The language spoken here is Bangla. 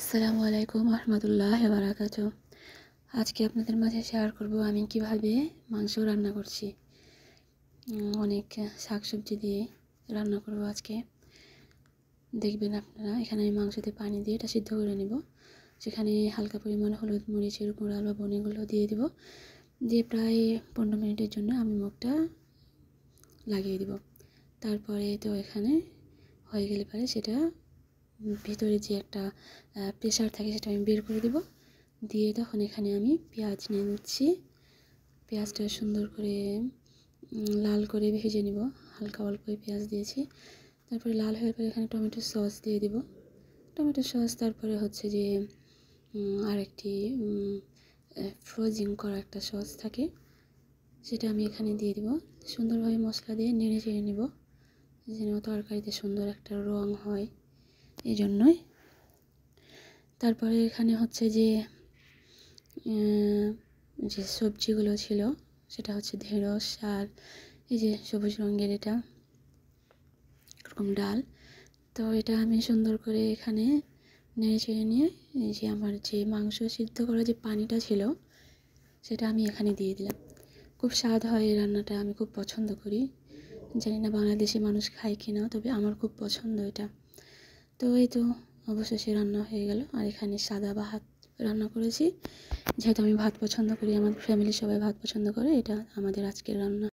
আসসালামু আলাইকুম রহমতুল্লাহ বারাকাতু। আজকে আপনাদের মাঝে শেয়ার করব আমি কিভাবে মাংস রান্না করছি। অনেক শাকসবজি দিয়ে রান্না করব আজকে। দেখবেন আপনারা, এখানে আমি মাংসতে পানি দিয়ে এটা সিদ্ধ করে নেব। সেখানে হালকা পরিমাণ হলুদ, মরিচের গুঁড়া, লবণ এগুলো দিয়ে দেব। দিয়ে প্রায় 15 মিনিটের জন্য আমি মুখটা লাগিয়ে দেব। তারপরে তো এখানে হয়ে গেলে পরে সেটা ভিতরে যে একটা প্রেশার থাকে সেটা আমি বের করে দেব। দিয়ে তখন এখানে আমি পেঁয়াজ নিয়ে নিচ্ছি। পেঁয়াজটা সুন্দর করে লাল করে ভেজে নেব। হালকা অল্প পেঁয়াজ দিয়েছি। তারপরে লাল হয়ে পরে এখানে টমেটো সস দিয়ে দেব। টমেটো সস, তারপরে হচ্ছে যে আরেকটি ফ্রোজিং করা একটা সস থাকে, সেটা আমি এখানে দিয়ে দেব। সুন্দরভাবে মশলা দিয়ে নেড়ে চেড়ে নেব, যেন তরকারিতে সুন্দর একটা রং হয়, এই জন্যই। তারপরে এখানে হচ্ছে যে সবজিগুলো ছিল সেটা হচ্ছে ঢেঁড়স আর এই যে সবুজ রঙের এটা এরকম ডাল। তো এটা আমি সুন্দর করে এখানে নেড়ে চেড়ে নিয়ে এই যে আমার যে মাংস সিদ্ধ করা যে পানিটা ছিল সেটা আমি এখানে দিয়ে দিলাম। খুব স্বাদ হয় এই রান্নাটা, আমি খুব পছন্দ করি। জানি না বাংলাদেশি মানুষ খায় কিনা, তবে আমার খুব পছন্দ এটা। তো এই তো অবশেষে রান্না হয়ে গেল। আর এখানে সাদা ভাত রান্না করেছি, যেহেতু আমি ভাত পছন্দ করি, আমার ফ্যামিলির সবাই ভাত পছন্দ করে। এটা আমাদের আজকের রান্না।